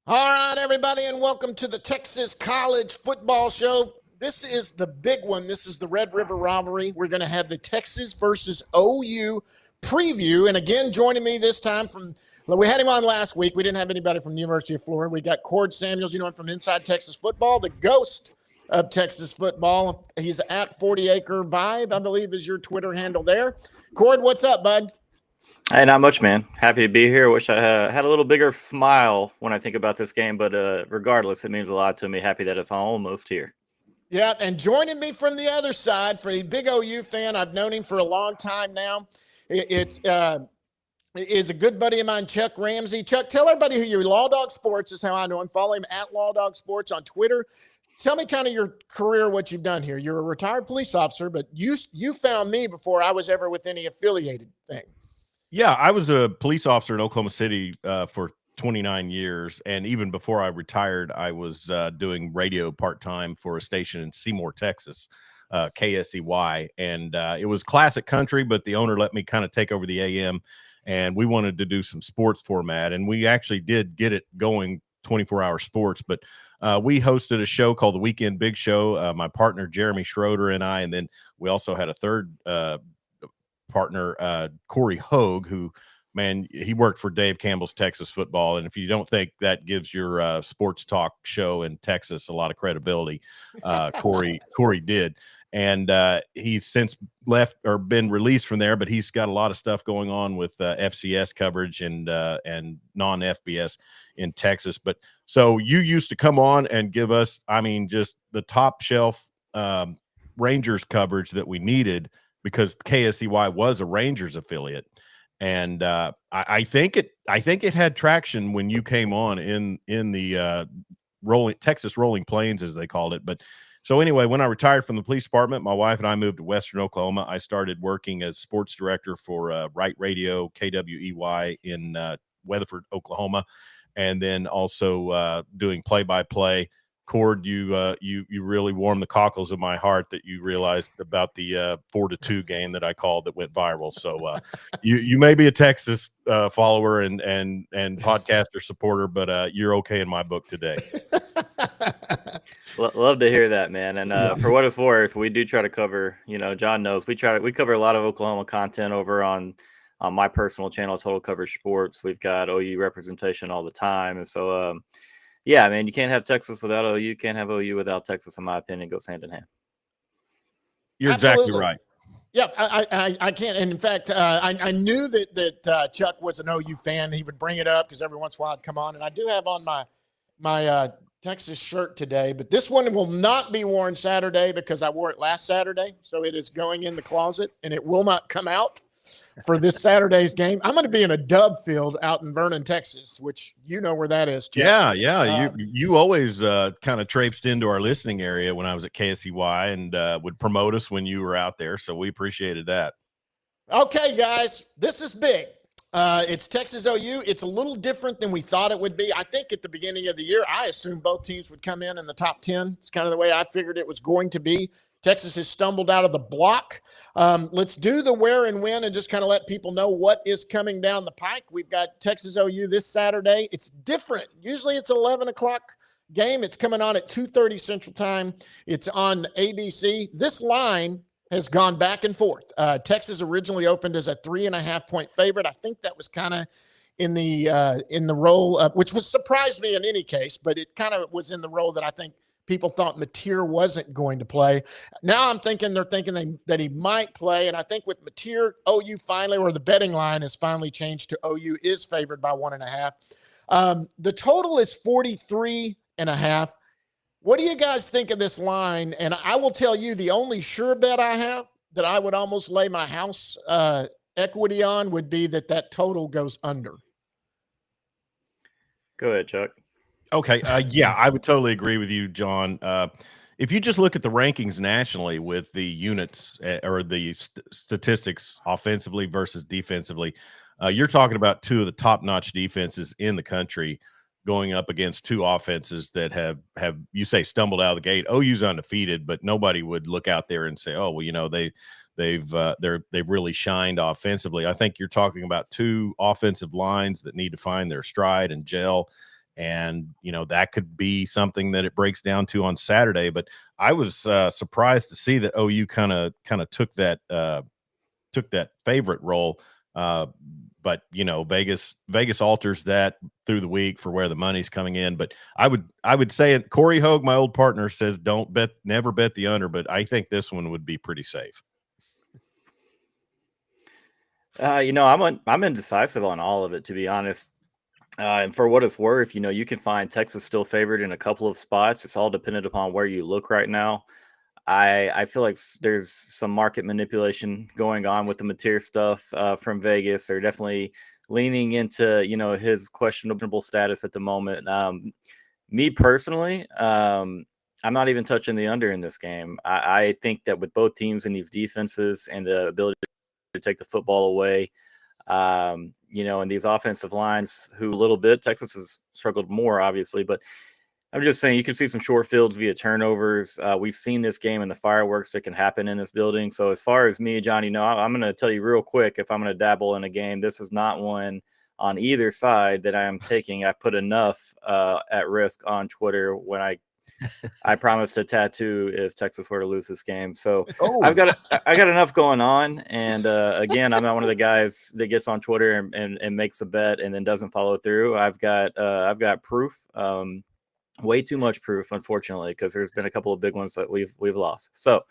All right, everybody, and welcome to the Texas College Football Show. This is the big one. This is the Red River Rivalry. We're going to have the Texas versus OU preview. And again, joining me this time we had him on last week. We didn't have anybody from the University of Florida. We got Cord Samuels, you know him from Inside Texas Football, the ghost of Texas football. He's at 40 Acre Vibe, I believe is your Twitter handle there. Cord, what's up, bud? Hey, not much, man. Happy to be here. Wish I had a little bigger smile when I think about this game, but regardless, it means a lot to me. Happy that it's almost here. Yeah, and joining me from the other side, for a big OU fan, I've known him for a long time now. It's is a good buddy of mine, Chuck Ramsey. Chuck, tell everybody who you're. Law Dog Sports is how I know him. Follow him at Law Dog Sports on Twitter. Tell me kind of your career, what you've done here. You're a retired police officer, but you found me before I was ever with any affiliated thing. Yeah, I was a police officer in Oklahoma City for 29 years. And even before I retired, I was doing radio part-time for a station in Seymour, Texas, KSEY. And it was classic country, but the owner let me kind of take over the AM. And we wanted to do some sports format. And we actually did get it going, 24-hour sports. But we hosted a show called The Weekend Big Show, my partner, Jeremy Schroeder, and I. And then we also had a third partner, Corey Hogue, who, man, he worked for Dave Campbell's Texas Football. And if you don't think that gives your sports talk show in Texas a lot of credibility, Corey did. And he's since left or been released from there, but he's got a lot of stuff going on with FCS coverage and non-FBS in Texas. But so you used to come on and give us, I mean, just the top shelf Rangers coverage that we needed, because KSEY was a Rangers affiliate. And I think it had traction when you came on in the Texas Rolling Plains, as they called it. But so anyway, when I retired from the police department, my wife and I moved to Western Oklahoma. I started working as sports director for Right Radio, KWEY in Weatherford, Oklahoma, and then also doing play-by-play. Cord, you really warmed the cockles of my heart that you realized about the 4-2 game that I called that went viral. So you may be a Texas follower and podcaster supporter, but you're okay in my book today. Love to hear that, man. And for what it's worth, we do try to cover. You know, John knows we cover a lot of Oklahoma content over on my personal channel, Total Coverage Sports. We've got OU representation all the time, and so. Yeah, man, you can't have Texas without OU. You can't have OU without Texas, in my opinion. It goes hand in hand. You're Absolutely. Exactly right. Yeah, I can't. And in fact, I knew that Chuck was an OU fan. He would bring it up because every once in a while I'd come on. And I do have on my Texas shirt today, but this one will not be worn Saturday because I wore it last Saturday. So it is going in the closet, and it will not come out for this Saturday's game. I'm going to be in a dub field out in Vernon, Texas, which you know where that is, Chuck. Yeah. You always kind of traipsed into our listening area when I was at KSEY and would promote us when you were out there. So we appreciated that. Okay, guys, this is big. It's Texas OU. It's a little different than we thought it would be. I think at the beginning of the year, I assumed both teams would come in the top 10. It's kind of the way I figured it was going to be. Texas has stumbled out of the block. Let's do the where and when and just kind of let people know what is coming down the pike. We've got Texas OU this Saturday. It's different. Usually it's an 11 o'clock game. It's coming on at 2:30 Central Time. It's on ABC. This line has gone back and forth. Texas originally opened as a 3.5-point favorite. I think that was kind of in the role of, which was surprised me in any case, but it kind of was in the role that I think people thought Mateer wasn't going to play. Now they're thinking that he might play. And I think with Mateer, OU finally, or the betting line has finally changed to OU is favored by 1.5. The total is 43.5. What do you guys think of this line? And I will tell you, the only sure bet I have that I would almost lay my house equity on would be that total goes under. Go ahead, Chuck. Okay. Yeah, I would totally agree with you, John. If you just look at the rankings nationally with the units or the statistics offensively versus defensively, you're talking about two of the top-notch defenses in the country going up against two offenses that have you say stumbled out of the gate. OU's undefeated, but nobody would look out there and say, oh, well, you know, they've really shined offensively. I think you're talking about two offensive lines that need to find their stride and gel. And, that could be something that it breaks down to on Saturday. But I was surprised to see that OU kind of took that favorite role. But Vegas alters that through the week for where the money's coming in. But I would say it. Corey Hogue, my old partner, says never bet the under, but I think this one would be pretty safe. I'm indecisive on all of it, to be honest. And for what it's worth, you can find Texas still favored in a couple of spots. It's all dependent upon where you look right now. I feel like there's some market manipulation going on with the Mateer stuff from Vegas. They're definitely leaning into, his questionable status at the moment. Me personally, I'm not even touching the under in this game. I think that with both teams in these defenses and the ability to take the football away, and these offensive lines who a little bit, Texas has struggled more, obviously, but I'm just saying you can see some short fields via turnovers. We've seen this game and the fireworks that can happen in this building. So as far as me, John, I'm going to tell you real quick, if I'm going to dabble in a game, this is not one on either side that I am taking. I've put enough at risk on Twitter when I promised to tattoo if Texas were to lose this game. So I got enough going on. And again, I'm not one of the guys that gets on Twitter and makes a bet and then doesn't follow through. I've got proof. Way too much proof, unfortunately, because there's been a couple of big ones that we've lost. So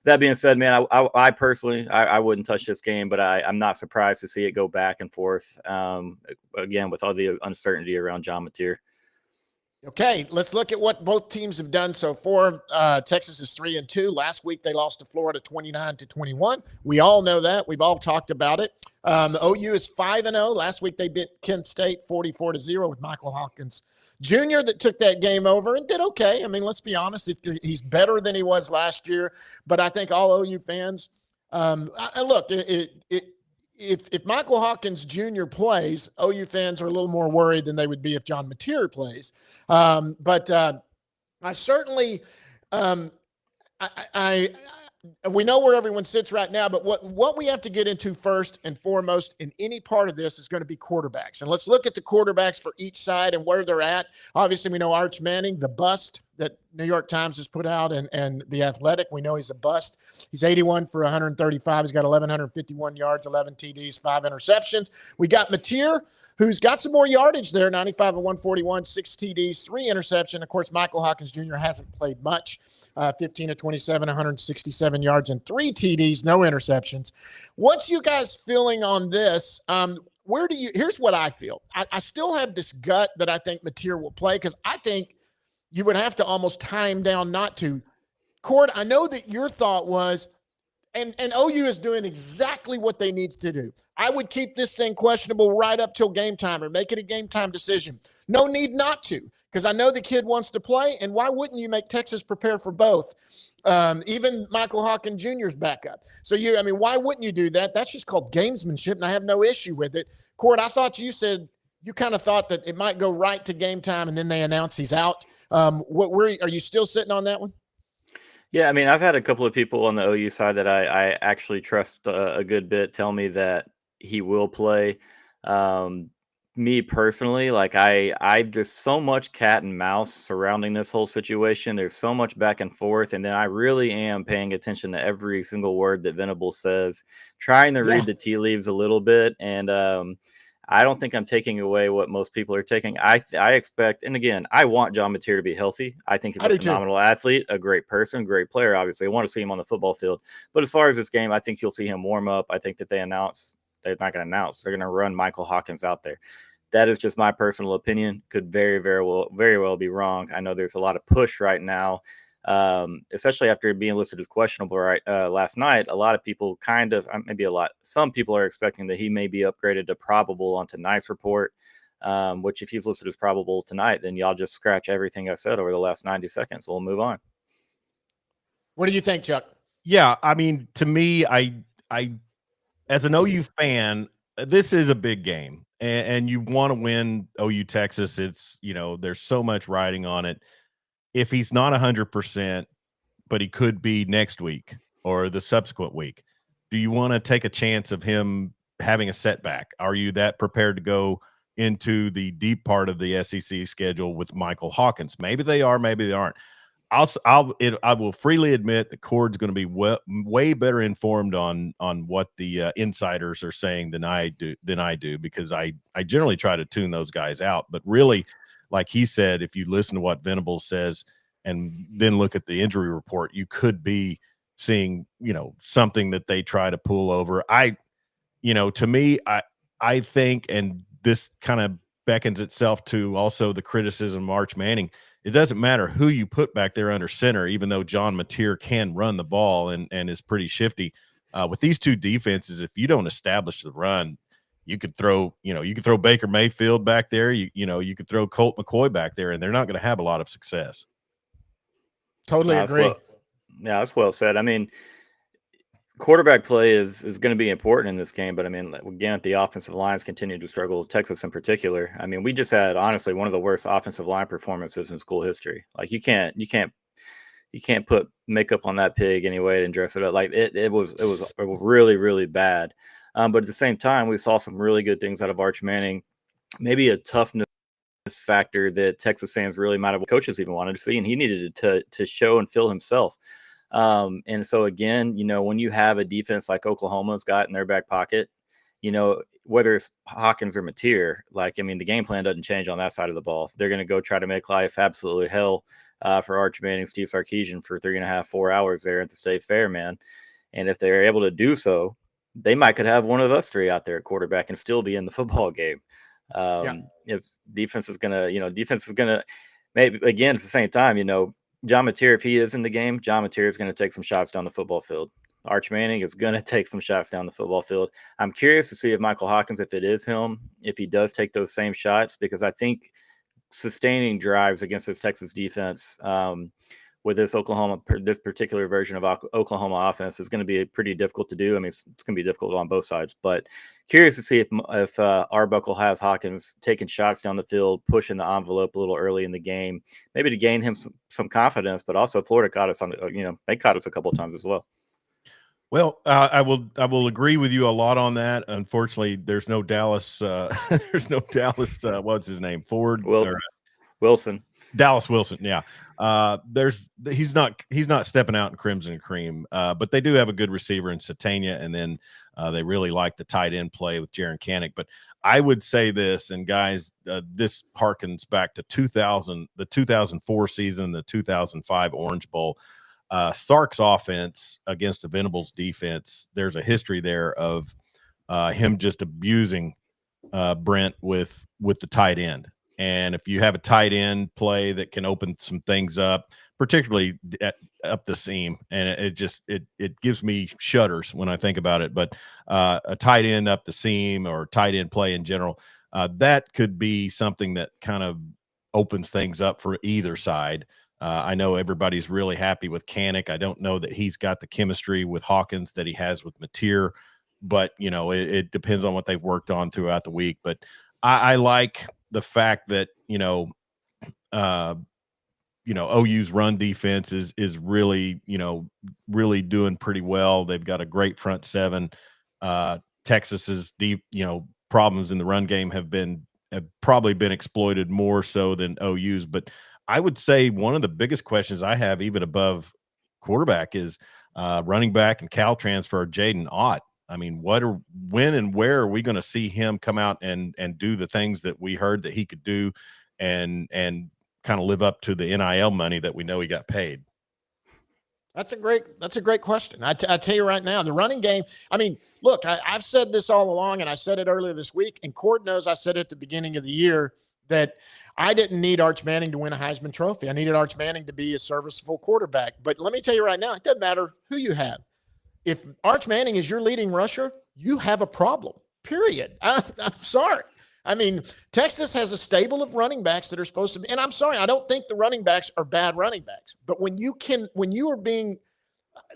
that being said, man, I personally, I wouldn't touch this game, but I'm not surprised to see it go back and forth. Again, with all the uncertainty around John Mateer. Okay, let's look at what both teams have done so far. Texas is 3-2. Last week they lost to Florida 29-21. We all know that. We've all talked about it. OU is 5-0. Last week they beat Kent State 44-0 with Michael Hawkins Jr. that took that game over and did okay. I mean, let's be honest, he's better than he was last year. But I think all OU fans, look, if Michael Hawkins Jr. plays, OU fans are a little more worried than they would be if John Mateer plays. But I certainly, we know where everyone sits right now, but what we have to get into first and foremost in any part of this is going to be quarterbacks. And let's look at the quarterbacks for each side and where they're at. Obviously, we know Arch Manning, the bust that New York Times has put out, and The Athletic, we know he's a bust. He's 81 for 135. He's got 1,151 yards, 11 TDs, 5 interceptions. We got Mateer, who's got some more yardage there, 95 of 141, 6 TDs, 3 interceptions. Of course, Michael Hawkins Jr. hasn't played much. 15 of 27, 167 yards, and 3 TDs, no interceptions. What's you guys feeling on this? Here's what I feel. I still have this gut that I think Mateer will play because I think you would have to almost tie him down not to. Cord, I know that your thought was, and OU is doing exactly what they need to do. I would keep this thing questionable right up till game time or make it a game time decision. No need not to, because I know the kid wants to play, and why wouldn't you make Texas prepare for both? Even Michael Hawkins Jr.'s backup. So why wouldn't you do that? That's just called gamesmanship, and I have no issue with it. Cord, I thought you said you kind of thought that it might go right to game time, and then they announce he's out. Are you still sitting on that one? Yeah, I mean, I've had a couple of people on the OU side that I actually trust a good bit tell me that he will play. Me personally, like there's so much cat and mouse surrounding this whole situation. There's so much back and forth, and then I really am paying attention to every single word that Venable says, trying to read the tea leaves a little bit, and I don't think I'm taking away what most people are taking. I expect, and again, I want John Mateer to be healthy. I think he's a phenomenal athlete, a great person, great player. Obviously, I want to see him on the football field. But as far as this game, I think you'll see him warm up. I think that they're not going to announce. They're going to run Michael Hawkins out there. That is just my personal opinion. Could very, very well be wrong. I know there's a lot of push right now, especially after being listed as questionable last night. A lot of people some people are expecting that he may be upgraded to probable onto Nice report, which if he's listed as probable tonight, then y'all just scratch everything I said over the last 90 seconds. We'll move on. What do you think, Chuck? Yeah, I mean, to me, I as an OU fan, this is a big game, and you want to win OU Texas. It's, there's so much riding on it. If he's not 100%, but he could be next week or the subsequent week, do you want to take a chance of him having a setback? Are you that prepared to go into the deep part of the SEC schedule with Michael Hawkins. Maybe they are, maybe they aren't. I will freely admit the Cord's going to be way better informed on what the insiders are saying than I do, because I generally try to tune those guys out. But really, like he said, if you listen to what Venables says and then look at the injury report, you could be seeing, something that they try to pull over. To me, I think, and this kind of beckons itself to also the criticism of Arch Manning. It doesn't matter who you put back there under center, even though John Mateer can run the ball and is pretty shifty. With these two defenses, if you don't establish the run, you could throw Baker Mayfield back there. You could throw Colt McCoy back there, and they're not going to have a lot of success. Totally agree. That's well said. I mean, quarterback play is going to be important in this game, but I mean, again, the offensive lines continue to struggle, Texas in particular. I mean, we just had honestly one of the worst offensive line performances in school history. Like you can't put makeup on that pig anyway and dress it up. Like it was really, really bad. But at the same time, we saw some really good things out of Arch Manning, maybe a toughness factor that Texas fans really might have, coaches even wanted to see, and he needed to show and feel himself. And so again, when you have a defense like Oklahoma's got in their back pocket, whether it's Hawkins or Mateer, the game plan doesn't change on that side of the ball. They're going to go try to make life absolutely hell for Arch Manning, Steve Sarkisian for 3.5, 4 hours there at the State Fair, man. And if they're able to do so, they might could have one of us three out there at quarterback and still be in the football game. If defense is gonna maybe, again, at the same time, John Mateer, if he is in the game, John Mateer is going to take some shots down the football field. Arch Manning is going to take some shots down the football field. I'm curious to see if Michael Hawkins, if it is him, if he does take those same shots, because I think sustaining drives against this Texas defense with this particular version of Oklahoma offense is going to be pretty difficult to do. I mean, it's going to be difficult on both sides, but curious to see if Arbuckle has Hawkins taking shots down the field, pushing the envelope a little early in the game, maybe to gain him some confidence. But also, Florida caught us they caught us a couple of times as well. Well, I will agree with you a lot on that. Unfortunately, there's no Dallas. What's his name? Wilson. Dallas Wilson. Yeah. He's not stepping out in crimson and cream, but they do have a good receiver in Satania, and then they really like the tight end play with Jaron Canick. But I would say this, and guys, this harkens back to the 2004 season, the 2005 Orange Bowl. Sark's offense against the Venables defense, there's a history there of him just abusing Brent with the tight end. And if you have a tight end play that can open some things up, particularly up the seam, and it gives me shudders when I think about it. But a tight end up the seam or tight end play in general, that could be something that kind of opens things up for either side. I know everybody's really happy with Canick. I don't know that he's got the chemistry with Hawkins that he has with Mateer, but it depends on what they've worked on throughout the week. But I like the fact that OU's run defense is really doing pretty well. They've got a great front seven. Texas's deep problems in the run game have probably been exploited more so than OU's. But I would say one of the biggest questions I have, even above quarterback, is running back and Cal transfer Jaden Ott. I mean, when and where are we going to see him come out and do the things that we heard that he could do and kind of live up to the NIL money that we know he got paid? That's a great question. I tell you right now, the running game, I mean, look, I've said this all along, and I said it earlier this week, and Cord knows I said at the beginning of the year that I didn't need Arch Manning to win a Heisman Trophy. I needed Arch Manning to be a serviceable quarterback. But let me tell you right now, it doesn't matter who you have. If Arch Manning is your leading rusher, you have a problem, period. I'm sorry. I mean, Texas has a stable of running backs that are supposed to be, and I'm sorry, I don't think the running backs are bad running backs. But when you are being,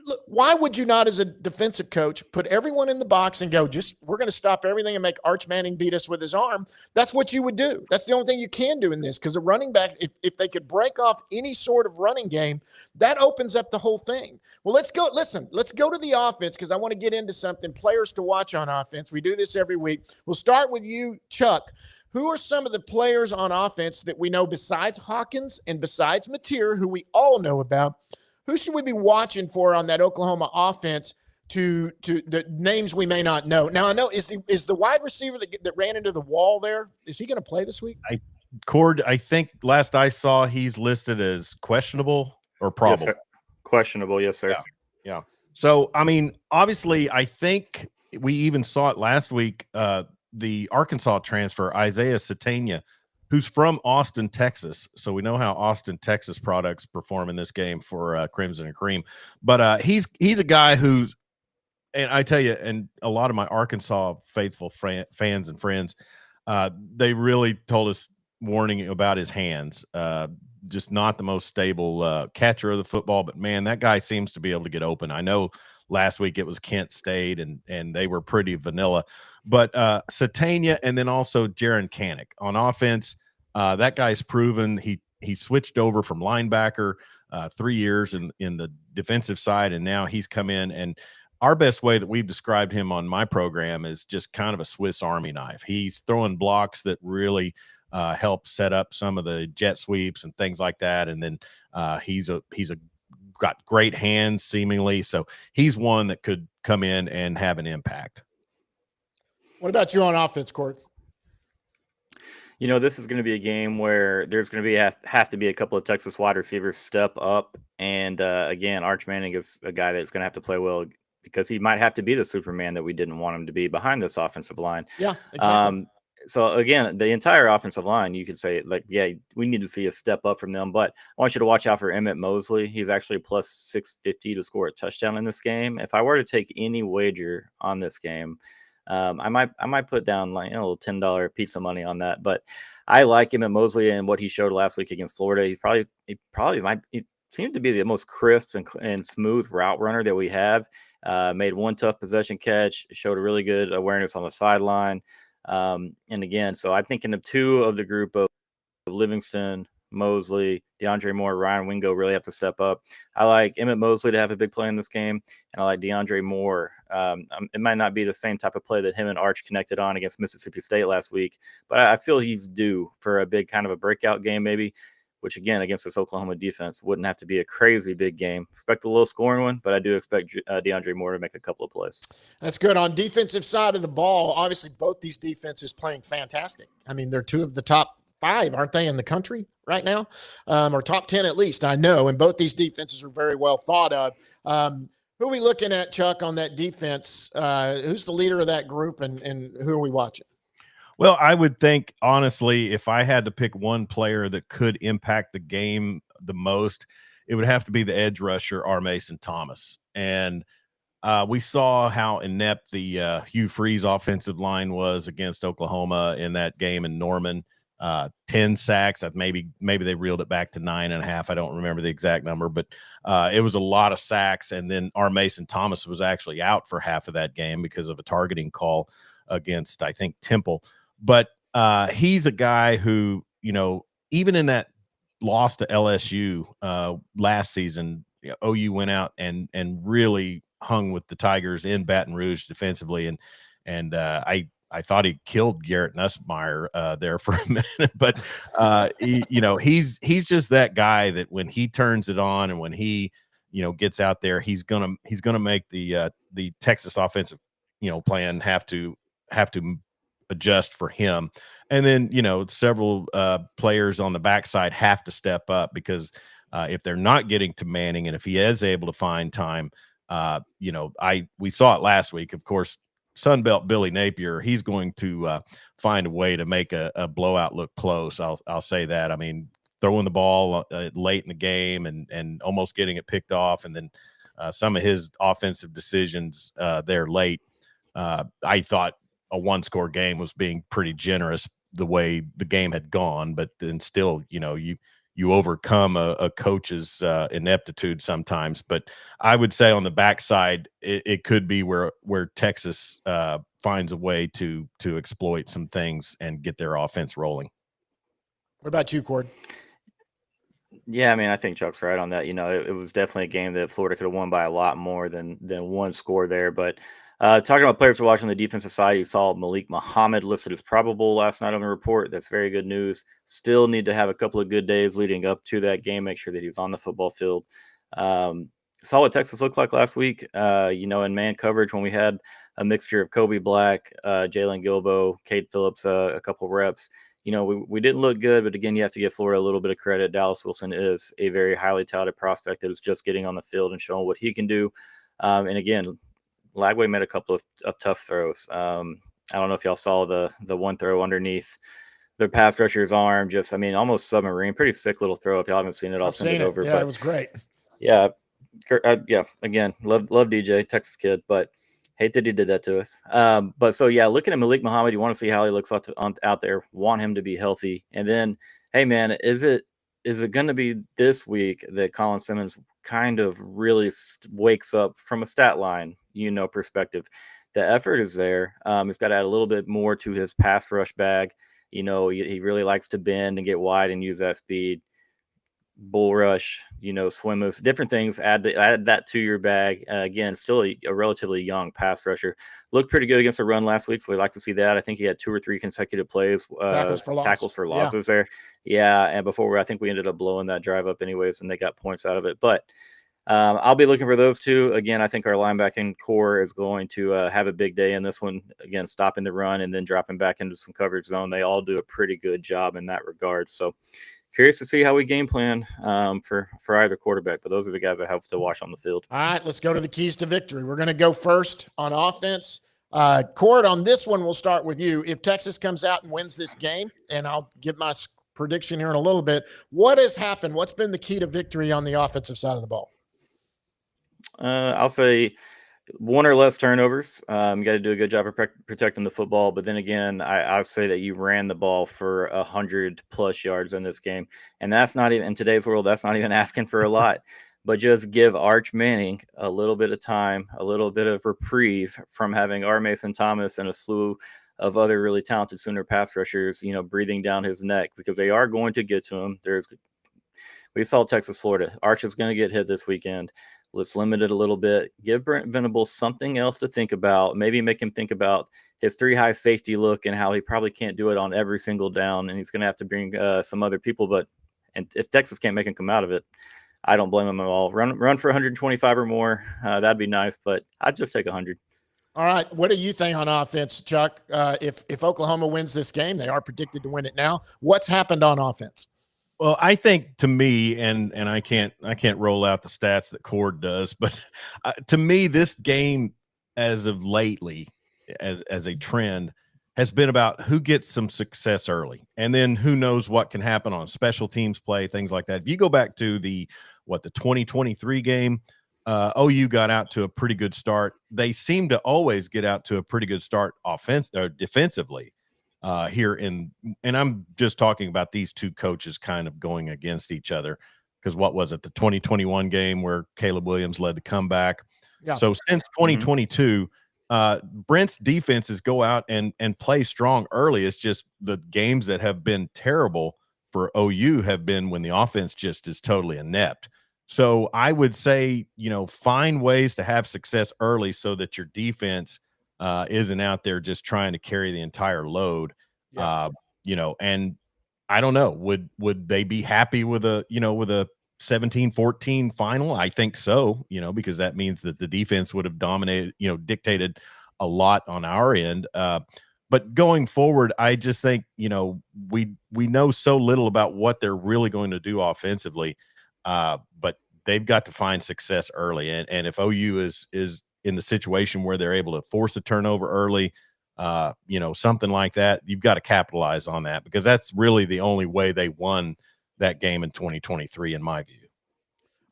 look, why would you not, as a defensive coach, put everyone in the box and go, we're going to stop everything and make Arch Manning beat us with his arm? That's what you would do. That's the only thing you can do in this, because the running backs, if they could break off any sort of running game, that opens up the whole thing. Well, let's go to the offense, because I want to get into something, players to watch on offense. We do this every week. We'll start with you, Chuck. who are some of the players on offense that we know besides Hawkins and besides Mateer, who we all know about? Who should we be watching for on that Oklahoma offense to the names we may not know? Now, I know is the wide receiver that ran into the wall there, is he going to play this week? I think last I saw, he's listed as questionable or probable. Yes, sir. Questionable, yes, sir. Yeah. So, I mean, obviously, I think we even saw it last week. The Arkansas transfer, Isaiah Satania, who's from Austin, Texas. So we know how Austin, Texas products perform in this game for Crimson and Cream. But he's a guy who's, and I tell you, and a lot of my Arkansas faithful fans and friends, they really told us warning about his hands. Just not the most stable catcher of the football, but man, that guy seems to be able to get open. I know last week it was Kent State and they were pretty vanilla, but Satania and then also Jaron Kanik on offense. That guy's proven he switched over from linebacker 3 years in the defensive side, and now he's come in. And our best way that we've described him on my program is just kind of a Swiss Army knife. He's throwing blocks that really help set up some of the jet sweeps and things like that. And then he's got great hands seemingly. So he's one that could come in and have an impact. What about you on offense, Court? You know, this is going to be a game where there's going to be have to be a couple of Texas wide receivers step up. And again, Arch Manning is a guy that's going to have to play well because he might have to be the Superman that we didn't want him to be behind this offensive line. Yeah, exactly. So again, the entire offensive line, you could say, like, yeah, we need to see a step up from them. But I want you to watch out for Emmett Mosley. He's actually plus 650 to score a touchdown in this game. If I were to take any wager on this game, I might put down like a little $10 pizza money on that. But I like Emmett Mosley and what he showed last week against Florida. He seemed to be the most crisp and smooth route runner that we have. Made one tough possession catch, showed a really good awareness on the sideline. And again, so I'm thinking of two of the group of Livingston, Mosley, DeAndre Moore, Ryan Wingo really have to step up. I like Emmett Mosley to have a big play in this game, and I like DeAndre Moore. It might not be the same type of play that him and Arch connected on against Mississippi State last week, but I feel he's due for a big kind of a breakout game maybe, which again, against this Oklahoma defense, wouldn't have to be a crazy big game. Expect a little scoring one, but I do expect DeAndre Moore to make a couple of plays. That's good. On defensive side of the ball, obviously both these defenses playing fantastic. I mean, they're two of the top 5, aren't they, in the country right now? Or top 10 at least, I know. And both these defenses are very well thought of. Who are we looking at, Chuck, on that defense? Who's the leader of that group, and who are we watching? Well, I would think, honestly, if I had to pick one player that could impact the game the most, it would have to be the edge rusher, R. Mason Thomas. And we saw how inept the Hugh Freeze offensive line was against Oklahoma in that game in Norman. 10 sacks. Maybe they reeled it back to 9.5. I don't remember the exact number, but it was a lot of sacks. And then R. Mason Thomas was actually out for half of that game because of a targeting call against, I think, Temple. But he's a guy who, you know, even in that loss to LSU last season, OU went out and really hung with the Tigers in Baton Rouge defensively. And I thought he killed Garrett Nussmeier there for a minute, but he's just that guy that when he turns it on and when he, gets out there, he's gonna make the Texas offensive, plan have to adjust for him. And then, several players on the backside have to step up because if they're not getting to Manning and if he is able to find time, we saw it last week, of course. Sunbelt Billy Napier, he's going to find a way to make a blowout look close. I'll say that. I mean, throwing the ball late in the game and almost getting it picked off, and then some of his offensive decisions there late. I thought a one-score game was being pretty generous the way the game had gone, but then still, you overcome a coach's ineptitude sometimes. But I would say on the backside, it could be where Texas finds a way to exploit some things and get their offense rolling. What about you, Cord? Yeah, I mean, I think Chuck's right on that. It was definitely a game that Florida could have won by a lot more than one score there. But Talking about players to watch on the defensive side, you saw Malik Muhammad listed as probable last night on the report. That's very good news. Still need to have a couple of good days leading up to that game. Make sure that he's on the football field. Saw what Texas looked like last week, in man coverage when we had a mixture of Kobe Black, Jalen Gilbo, Cade Phillips, a couple reps. We didn't look good, but again, you have to give Florida a little bit of credit. Dallas Wilson is a very highly touted prospect that is just getting on the field and showing what he can do. And again, Lagway made a couple of tough throws. I don't know if y'all saw the one throw underneath the pass rusher's arm, almost submarine, pretty sick little throw. If y'all haven't seen it, I'll send it over. Yeah, it was great. Yeah. Again, love DJ, Texas kid, but hate that he did that to us. Looking at Malik Muhammad, you want to see how he looks out there, want him to be healthy. And then, hey, man, is it going to be this week that Colin Simmons kind of really wakes up from a stat line, perspective? The effort is there. He's got to add a little bit more to his pass rush bag. He really likes to bend and get wide and use that speed. Bull rush, swim moves, different things. Add that to your bag. Again, still a relatively young pass rusher. Looked pretty good against the run last week, so we like to see that. I think he had 2 or 3 consecutive plays, tackles for losses there. Yeah, and before I think we ended up blowing that drive up anyways, and they got points out of it. But I'll be looking for those two. Again, I think our linebacking core is going to have a big day in this one. Again, stopping the run and then dropping back into some coverage zone. They all do a pretty good job in that regard. So curious to see how we game plan for either quarterback, but those are the guys I have to watch on the field. All right, let's go to the keys to victory. We're going to go first on offense. Cord, on this one, we'll start with you. If Texas comes out and wins this game, and I'll give my prediction here in a little bit, what has happened? What's been the key to victory on the offensive side of the ball? I'll say 1 or less turnovers. You got to do a good job of protecting the football. But then again, I'll say that you ran the ball for 100+ yards in this game. And that's not even, in today's world, that's not even asking for a lot. But just give Arch Manning a little bit of time, a little bit of reprieve from having R. Mason Thomas and a slew of other really talented Sooner pass rushers, breathing down his neck, because they are going to get to him. We saw Texas, Florida. Arch is going to get hit this weekend. Let's limit it a little bit. Give Brent Venables something else to think about. Maybe make him think about his 3-high safety look and how he probably can't do it on every single down, and he's going to have to bring some other people. And if Texas can't make him come out of it, I don't blame him at all. Run for 125 or more. That'd be nice, but I'd just take 100. All right. What do you think on offense, Chuck? If Oklahoma wins this game, they are predicted to win it now. What's happened on offense? Well, I think, to me, and I can't roll out the stats that Cord does, but to me, this game as of lately, as a trend, has been about who gets some success early, and then who knows what can happen on special teams play, things like that. If you go back to the 2023 game, OU got out to a pretty good start. They seem to always get out to a pretty good start defensively. And I'm just talking about these two coaches kind of going against each other, because what was it, the 2021 game where Caleb Williams led the comeback? Yeah. So since 2022, Brent's defenses go out and play strong early. It's just the games that have been terrible for OU have been when the offense just is totally inept. So I would say, find ways to have success early so that your defense isn't out there just trying to carry the entire load. Yeah. And I don't know, would they be happy with a 17-14 final? I think so, because that means that the defense would have dominated, dictated a lot on our end. But going forward, I just think, we know so little about what they're really going to do offensively. But they've got to find success early. And if OU is in the situation where they're able to force a turnover early, something like that, you've got to capitalize on that, because that's really the only way they won that game in 2023, in my view.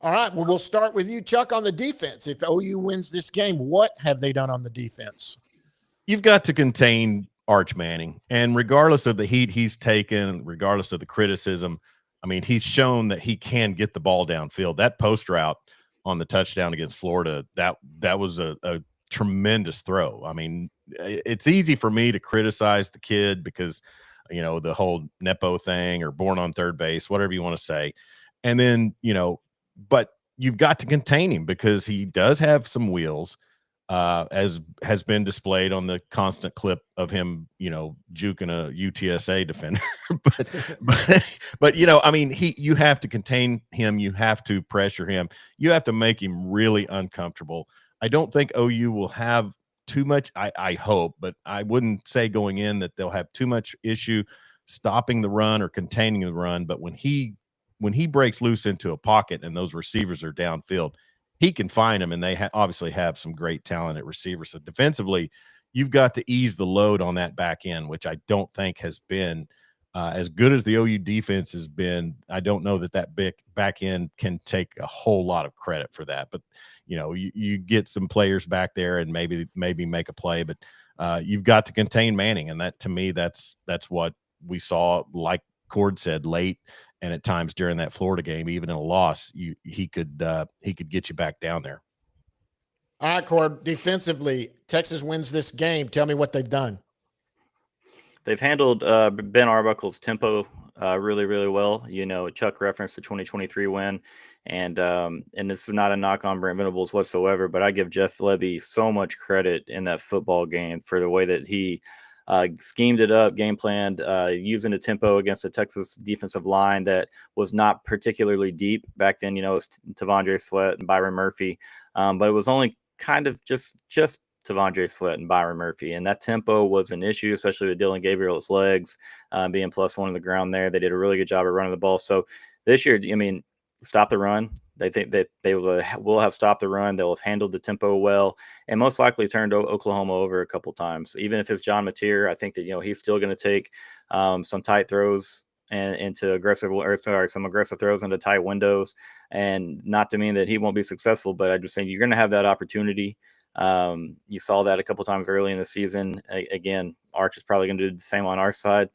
All right. Well, we'll start with you, Chuck, on the defense. If OU wins this game, what have they done on the defense? You've got to contain Arch Manning. And regardless of the heat he's taken, regardless of the criticism, I mean, he's shown that he can get the ball downfield. That post route on the touchdown against Florida, that was a tremendous throw. I mean, it's easy for me to criticize the kid because, the whole Nepo thing, or born on third base, whatever you want to say. And then, but you've got to contain him because he does have some wheels. as has been displayed on the constant clip of him, juking a UTSA defender. but I mean, you have to contain him. You have to pressure him. You have to make him really uncomfortable. I don't think OU will have too much. I hope, but I wouldn't say going in that they'll have too much issue stopping the run or containing the run. But when he breaks loose into a pocket and those receivers are downfield, he can find them, and they obviously have some great talent at receiver. So defensively, you've got to ease the load on that back end, which I don't think has been as good as the OU defense has been. I don't know that big back end can take a whole lot of credit for that. But you get some players back there and maybe make a play, but you've got to contain Manning, and that to me that's what we saw. Like Cord said, late. And at times during that Florida game, even in a loss, he could get you back down there. All right, Cord, defensively, Texas wins this game. Tell me what they've done. They've handled Ben Arbuckle's tempo really, really well. Chuck referenced the 2023 win, and this is not a knock on Brent Venables whatsoever, but I give Jeff Lebby so much credit in that football game for the way that he schemed it up, game planned, using the tempo against the Texas defensive line that was not particularly deep back then. It was Tavondre Sweat and Byron Murphy, but it was only kind of just Tavondre Sweat and Byron Murphy, and that tempo was an issue, especially with Dylan Gabriel's legs being +1 on the ground there. They did a really good job of running the ball. So this year, stop the run. They think that they will have stopped the run. They'll have handled the tempo well, and most likely turned Oklahoma over a couple times. Even if it's John Mateer, I think that he's still going to take some tight throws and into some aggressive throws into tight windows. And not to mean that he won't be successful, but I just think you're going to have that opportunity. You saw that a couple times early in the season. Again, Arch is probably going to do the same on our side.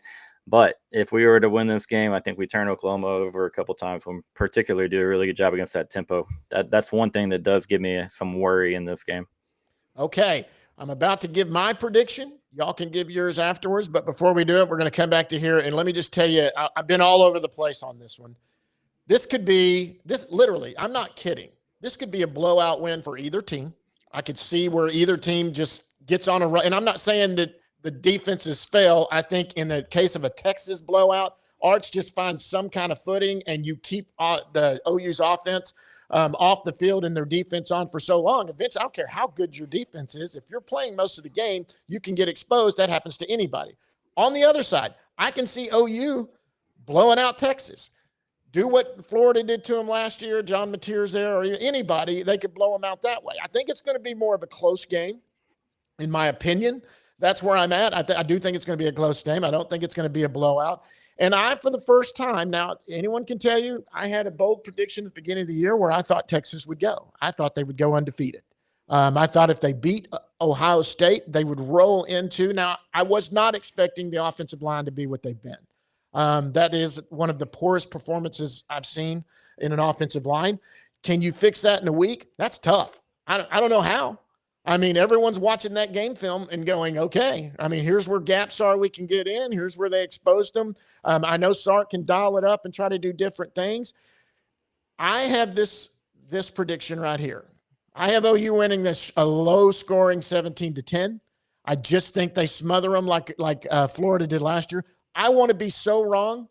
But if we were to win this game, I think we turn Oklahoma over a couple times. We'll particularly do a really good job against that tempo. That's one thing that does give me some worry in this game. Okay, I'm about to give my prediction. Y'all can give yours afterwards. But before we do it, we're going to come back to here. And let me just tell you, I've been all over the place on this one. This could be – literally, I'm not kidding. This could be a blowout win for either team. I could see where either team just gets on a run. And I'm not saying that the defenses fail. I think in the case of a Texas blowout, Arch just finds some kind of footing, and you keep the OU's offense off the field and their defense on for so long. Eventually, I don't care how good your defense is. If you're playing most of the game, you can get exposed. That happens to anybody. On the other side, I can see OU blowing out Texas. Do what Florida did to them last year. John Mateer's there, or anybody, they could blow them out that way. I think it's going to be more of a close game, in my opinion. That's where I'm at. I do think it's going to be a close game. I don't think it's going to be a blowout. And for the first time, now anyone can tell you, I had a bold prediction at the beginning of the year where I thought Texas would go. I thought they would go undefeated. I thought if they beat Ohio State, they would roll into. Now, I was not expecting the offensive line to be what they've been. That is one of the poorest performances I've seen in an offensive line. Can you fix that in a week? That's tough. I don't know how. I mean, everyone's watching that game film and going, okay, here's where gaps are we can get in. Here's where they exposed them. I know Sark can dial it up and try to do different things. I have this prediction right here. I have OU winning this a low-scoring 17-10. I just think they smother them like Florida did last year. I want to be so wrong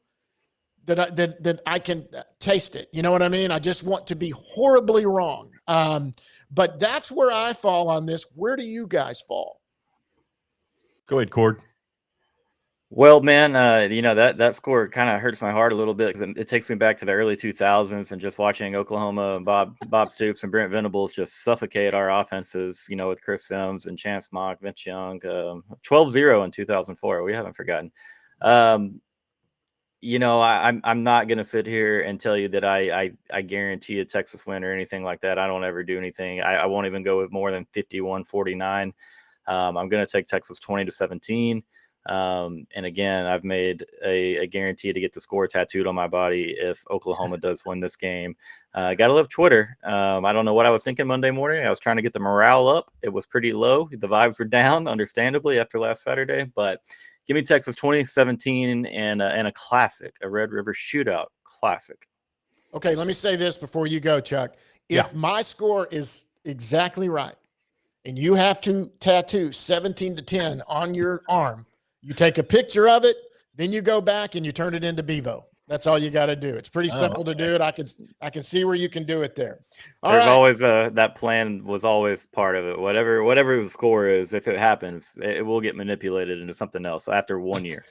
that I can taste it. You know what I mean? I just want to be horribly wrong. But that's where I fall on this. Where do you guys fall? Go ahead, Cord. Well, man, that score kind of hurts my heart a little bit because it takes me back to the early 2000s and just watching Oklahoma and Bob Stoops and Brent Venables just suffocate our offenses, with Chris Sims and Chance Mock, Vince Young, 12-0 in 2004. We haven't forgotten. I'm not going to sit here and tell you that I guarantee a Texas win or anything like that. I don't ever do anything. I won't even go with more than 51-49. I'm going to take Texas 20-17. And again, I've made a guarantee to get the score tattooed on my body if Oklahoma does win this game. Gotta love Twitter. I don't know what I was thinking Monday morning. I was trying to get the morale up. It was pretty low. The vibes were down, understandably, after last Saturday. But give me Texas 2017 and a classic, a Red River shootout classic. Okay, let me say this before you go, Chuck. If my score is exactly right, and you have to tattoo 17-10 on your arm, you take a picture of it, then you go back and you turn it into Bevo. That's all you got to do. It's pretty simple to do it. I can see where you can do it there. There's always that plan was always part of it. Whatever the score is, if it happens, it will get manipulated into something else after 1 year.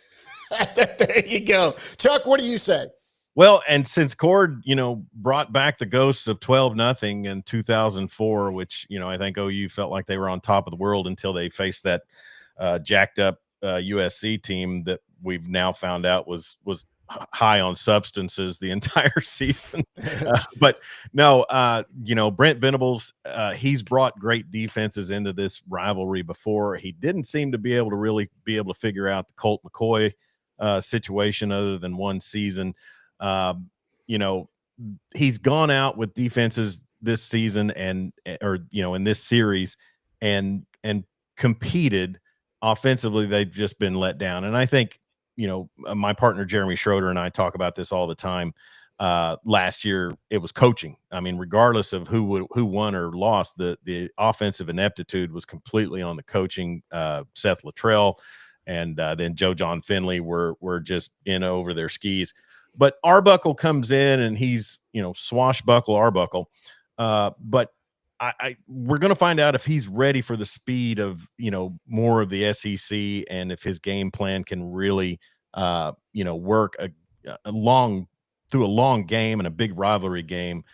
There you go. Chuck, what do you say? Well, and since Cord, brought back the ghosts of 12-0 in 2004, which, I think OU felt like they were on top of the world until they faced that jacked up USC team that we've now found out was high on substances the entire season. But no, Brent Venables, he's brought great defenses into this rivalry before. He didn't seem to be able to figure out the Colt McCoy situation other than one season. He's gone out with defenses this season in this series and competed offensively. They've just been let down. And I think, my partner, Jeremy Schroeder, and I talk about this all the time. Last year it was coaching. I mean, regardless of who won or lost, the offensive ineptitude was completely on the coaching. Seth Luttrell and then Joe John Finley were just in over their skis. But Arbuckle comes in and he's, swashbuckle Arbuckle. But we're going to find out if he's ready for the speed of, more of the SEC and if his game plan can really, work through a long game and a big rivalry game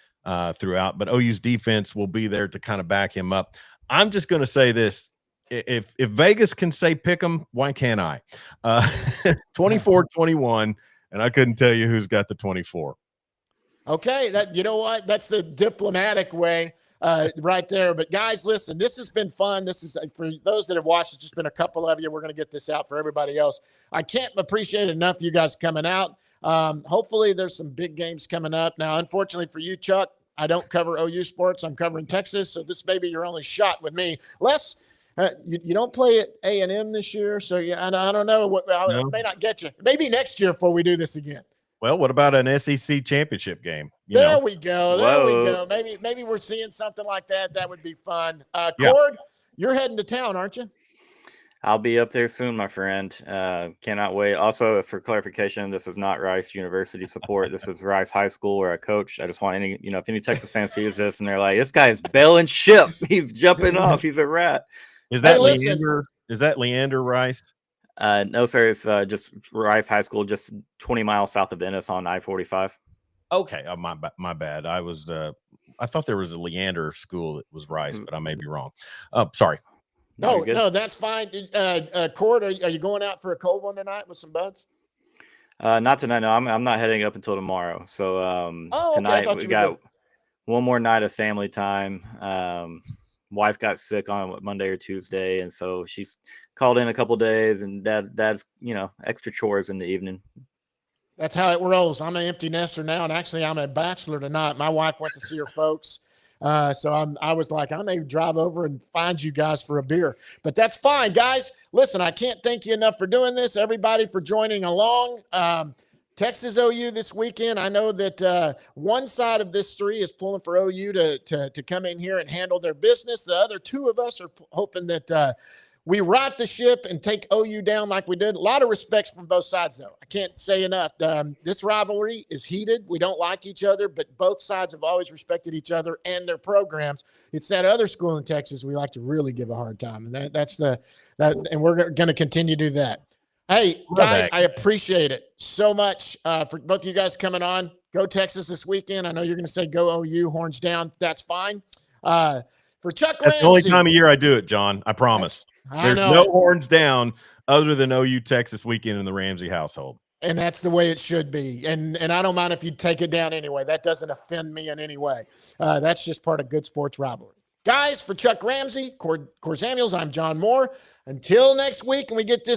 throughout. But OU's defense will be there to kind of back him up. I'm just going to say this. If Vegas can say pick 'em, why can't I? 24-21. And I couldn't tell you who's got the 24. Okay, that's the diplomatic way right there. But guys, listen, this has been fun. This is for those that have watched. It's just been a couple of you. We're going to get this out for everybody else. I can't appreciate enough you guys coming out. Hopefully, there's some big games coming up. Now, unfortunately for you, Chuck, I don't cover OU sports. I'm covering Texas, so this may be your only shot with me. Les, you don't play at A&M this year, so I don't know. I may not get you. Maybe next year before we do this again. Well, what about an SEC championship game? There we go. There we go. Maybe we're seeing something like that. That would be fun. Cord, you're heading to town, aren't you? I'll be up there soon, my friend. Cannot wait. Also, for clarification, this is not Rice University support. This is Rice High School where I coached. I just want if any Texas fans sees this and they're like, this guy is bailing ship. He's jumping off. He's a rat. Is that Leander? Is that Leander Rice? No, sir. It's just Rice High School, just 20 miles south of Ennis on I-45. Okay, my bad. I thought there was a Leander school that was Rice, but I may be wrong. Sorry. No, that's fine. Cord, are you going out for a cold one tonight with some buds? Not tonight. No, I'm not heading up until tomorrow. So tonight we got one more night of family time. Wife got sick on Monday or Tuesday, and so she's called in a couple days, and dad's extra chores in the evening. That's how it rolls. I'm an empty nester now, and actually I'm a bachelor tonight. My wife went to see her folks, so I was like, I may drive over and find you guys for a beer, but that's fine, guys. Listen, I can't thank you enough for doing this. Everybody for joining along. Texas OU this weekend. I know that one side of this three is pulling for OU to come in here and handle their business. The other two of us are hoping that we right the ship and take OU down like we did. A lot of respects from both sides, though. I can't say enough. This rivalry is heated. We don't like each other, but both sides have always respected each other and their programs. It's that other school in Texas we like to really give a hard time, and and we're going to continue to do that. Hey, guys, I appreciate it so much for both of you guys coming on. Go Texas this weekend. I know you're going to say go OU, horns down. That's fine. For Chuck Ramsey. That's the only time of year I do it, John. I promise. There's no horns down other than OU Texas weekend in the Ramsey household. And that's the way it should be. And I don't mind if you take it down anyway. That doesn't offend me in any way. That's just part of good sports rivalry. Guys, for Chuck Ramsey, Cord Samuels, I'm John Moore. Until next week and we get this